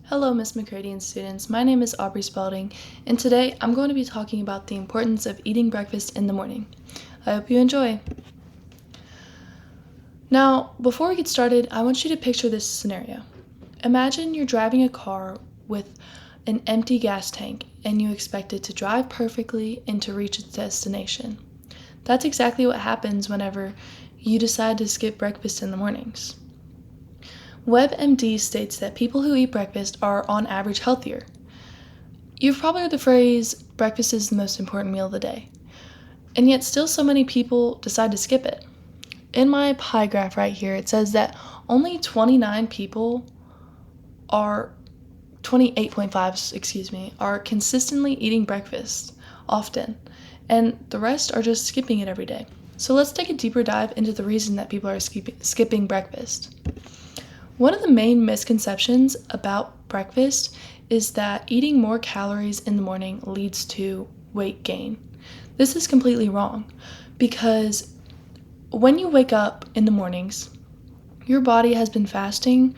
Hello, Miss McCready and students. My name is Aubrey Spalding, and today I'm going to be talking about the importance of eating breakfast in the morning. I hope you enjoy. Now, before we get started, I want you to picture this scenario. Imagine you're driving a car with an empty gas tank and you expect it to drive perfectly and to reach its destination. That's exactly what happens whenever you decide to skip breakfast in the mornings. WebMD states that people who eat breakfast are on average healthier. You've probably heard the phrase, breakfast is the most important meal of the day, and yet still so many people decide to skip it. In my pie graph right here, it says that only 29 people are 28.5, are consistently eating breakfast often, and the rest are just skipping it every day. So let's take a deeper dive into the reason that people are skipping breakfast. One of the main misconceptions about breakfast is that eating more calories in the morning leads to weight gain. This is completely wrong because when you wake up in the mornings, your body has been fasting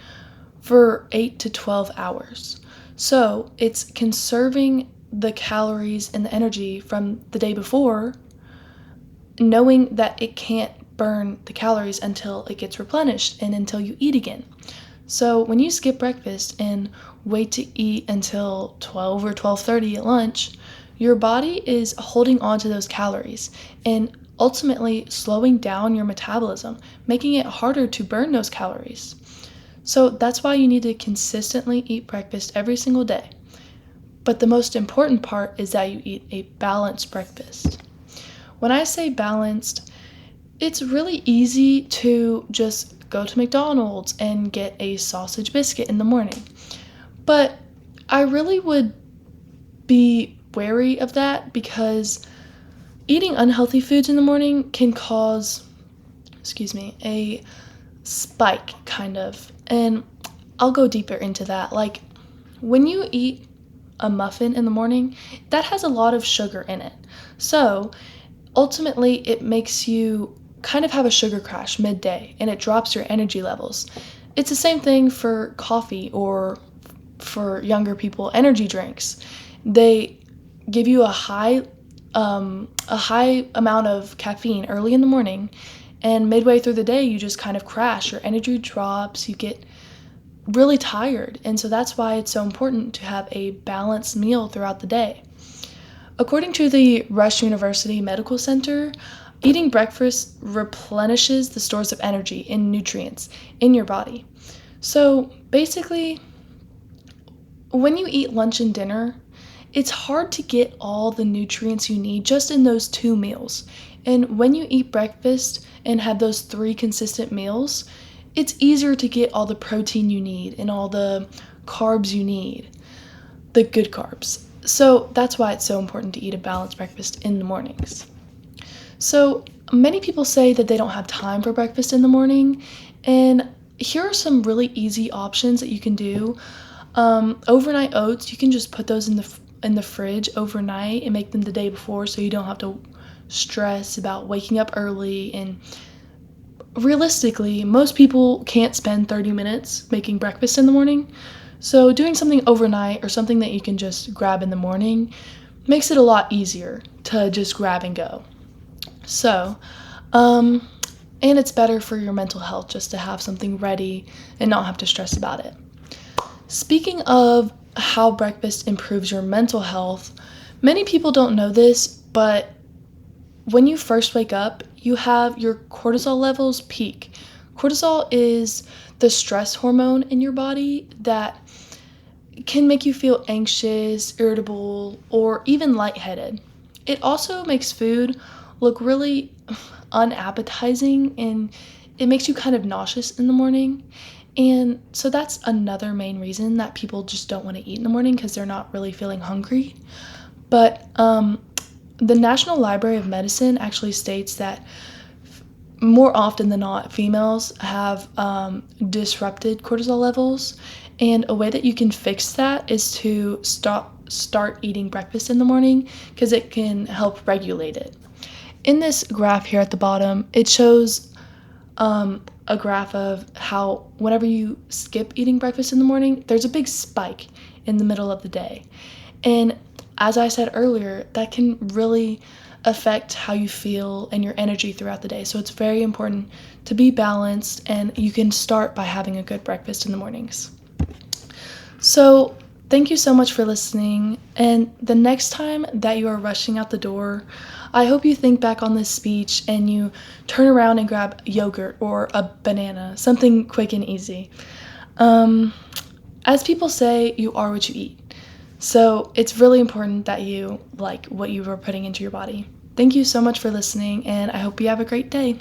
for 8 to 12 hours. So it's conserving the calories and the energy from the day before, knowing that it can't burn the calories until it gets replenished and until you eat again. So when you skip breakfast and wait to eat until 12 or 12:30 at lunch, your body is holding on to those calories and ultimately slowing down your metabolism, making it harder to burn those calories. So that's why you need to consistently eat breakfast every single day. But the most important part is that you eat a balanced breakfast. When I say balanced, it's really easy to just go to McDonald's and get a sausage biscuit in the morning. But I really would be wary of that because eating unhealthy foods in the morning can cause, a spike kind of. And I'll go deeper into that. Like when you eat a muffin in the morning, that has a lot of sugar in it. So ultimately, it makes you kind of have a sugar crash midday and it drops your energy levels. It's the same thing for coffee or for younger people, energy drinks. They give you a high amount of caffeine early in the morning, and midway through the day, you just kind of crash. Your energy drops, you get really tired. And so that's why it's so important to have a balanced meal throughout the day. According to the Rush University Medical Center, eating breakfast replenishes the stores of energy and nutrients in your body. So basically, when you eat lunch and dinner, it's hard to get all the nutrients you need just in those two meals. And when you eat breakfast and have those three consistent meals, it's easier to get all the protein you need and all the carbs you need, the good carbs. So that's why it's so important to eat a balanced breakfast in the mornings. So many people say that they don't have time for breakfast in the morning, and here are some really easy options that you can do. Overnight oats, you can just put those in the fridge overnight and make them the day before, so you don't have to stress about waking up early. And realistically, most people can't spend 30 minutes making breakfast in the morning. So doing something overnight or something that you can just grab in the morning makes it a lot easier to just grab and go. So, and it's better for your mental health just to have something ready and not have to stress about it. Speaking of how breakfast improves your mental health, many people don't know this, but when you first wake up, you have your cortisol levels peak. Cortisol is the stress hormone in your body that can make you feel anxious, irritable, or even lightheaded. It also makes food look really unappetizing and it makes you kind of nauseous in the morning. And so that's another main reason that people just don't want to eat in the morning because they're not really feeling hungry. But the National Library of Medicine actually states that more often than not, females have disrupted cortisol levels, and a way that you can fix that is to start eating breakfast in the morning because it can help regulate it. In this graph here at the bottom, it shows a graph of how whenever you skip eating breakfast in the morning, there's a big spike in the middle of the day. And as I said earlier, that can really affect how you feel and your energy throughout the day. So it's very important to be balanced, and you can start by having a good breakfast in the mornings. So, thank you so much for listening. And the next time that you are rushing out the door, I hope you think back on this speech and you turn around and grab yogurt or a banana, something quick and easy. Um, as people say, you are what you eat. So, it's really important that you like what you are putting into your body. Thank you so much for listening, and I hope you have a great day.